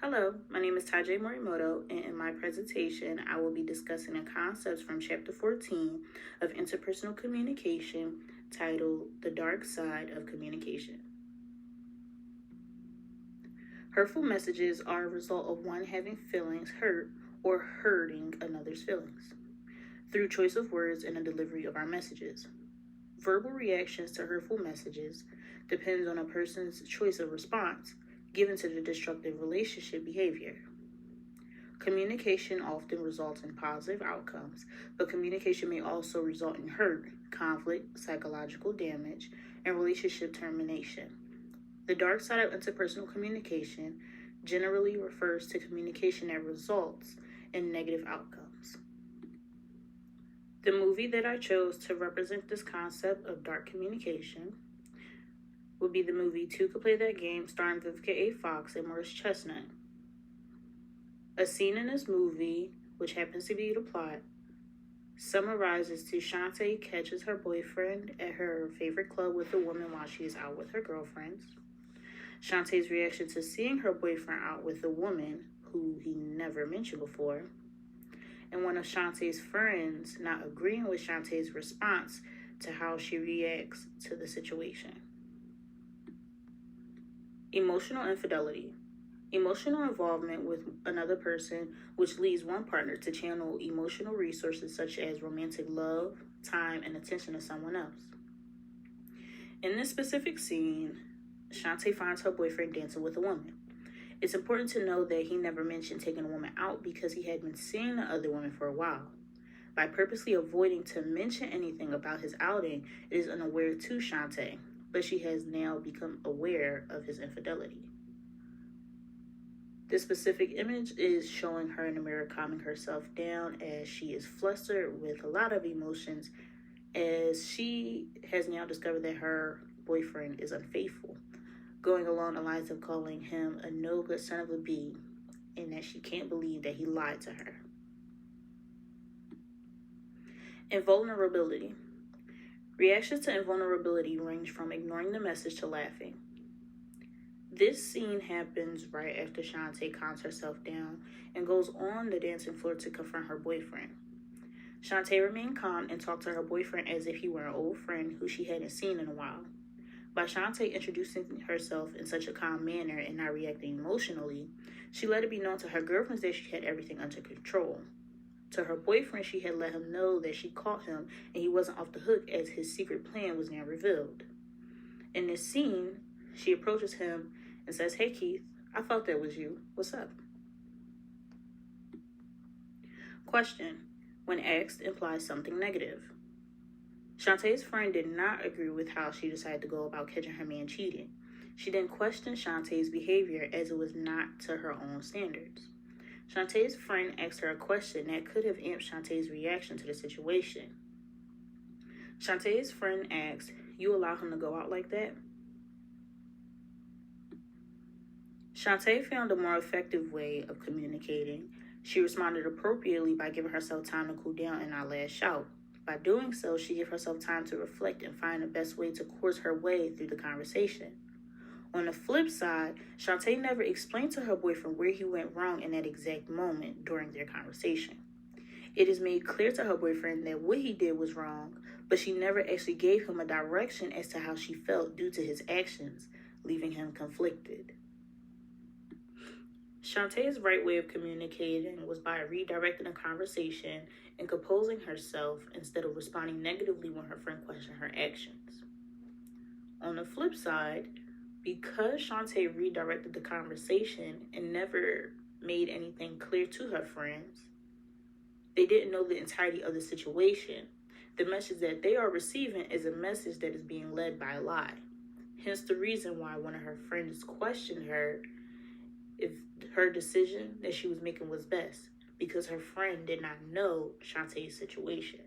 Hello, my name is Tajay Morimoto, and in my presentation, I will be discussing the concepts from Chapter 14 of Interpersonal Communication titled The Dark Side of Communication. Hurtful messages are a result of one having feelings hurt or hurting another's feelings through choice of words and the delivery of our messages. Verbal reactions to hurtful messages depends on a person's choice of response given to the destructive relationship behavior. Communication often results in positive outcomes, but communication may also result in hurt, conflict, psychological damage, and relationship termination. The dark side of interpersonal communication generally refers to communication that results in negative outcomes. The movie that I chose to represent this concept of dark communication would be the movie Two Could Play That Game, starring Vivica A. Fox and Morris Chestnut. A scene in this movie, which happens to be the plot, summarizes to Shantae catches her boyfriend at her favorite club with a woman while she is out with her girlfriends. Shantae's reaction to seeing her boyfriend out with a woman who he never mentioned before, and one of Shantae's friends not agreeing with Shantae's response to how she reacts to the situation. Emotional infidelity. Emotional involvement with another person, which leads one partner to channel emotional resources such as romantic love, time, and attention to someone else. In this specific scene, Shantae finds her boyfriend dancing with a woman. It's important to know that he never mentioned taking a woman out because he had been seeing the other woman for a while. By purposely avoiding to mention anything about his outing, it is unaware to Shantae, but she has now become aware of his infidelity. This specific image is showing her in the mirror calming herself down as she is flustered with a lot of emotions as she has now discovered that her boyfriend is unfaithful, going along the lines of calling him a no good son of a bee, and that she can't believe that he lied to her. Invulnerability. Reactions to invulnerability range from ignoring the message to laughing. This scene happens right after Shantae calms herself down and goes on the dancing floor to confront her boyfriend. Shantae remained calm and talked to her boyfriend as if he were an old friend who she hadn't seen in a while. By Shantae introducing herself in such a calm manner and not reacting emotionally, she let it be known to her girlfriends that she had everything under control. To her boyfriend, she had let him know that she caught him and he wasn't off the hook as his secret plan was now revealed. In this scene, she approaches him and says, "Hey Keith, I thought that was you. What's up?" Question: when asked implies something negative. Shantae's friend did not agree with how she decided to go about catching her man cheating. She then questioned Shantae's behavior as it was not to her own standards. Shantae's friend asked her a question that could have amped Shantae's reaction to the situation. Shantae's friend asked, "You allow him to go out like that?" Shantae found a more effective way of communicating. She responded appropriately by giving herself time to cool down and not lash out. By doing so, she gave herself time to reflect and find the best way to course her way through the conversation. On the flip side, Shantae never explained to her boyfriend where he went wrong in that exact moment during their conversation. It is made clear to her boyfriend that what he did was wrong, but she never actually gave him a direction as to how she felt due to his actions, leaving him conflicted. Shantae's right way of communicating was by redirecting the conversation and composing herself instead of responding negatively when her friend questioned her actions. On the flip side, because Shantae redirected the conversation and never made anything clear to her friends, they didn't know the entirety of the situation. The message that they are receiving is a message that is being led by a lie. Hence the reason why one of her friends questioned her if her decision that she was making was best, because her friend did not know Shantae's situation.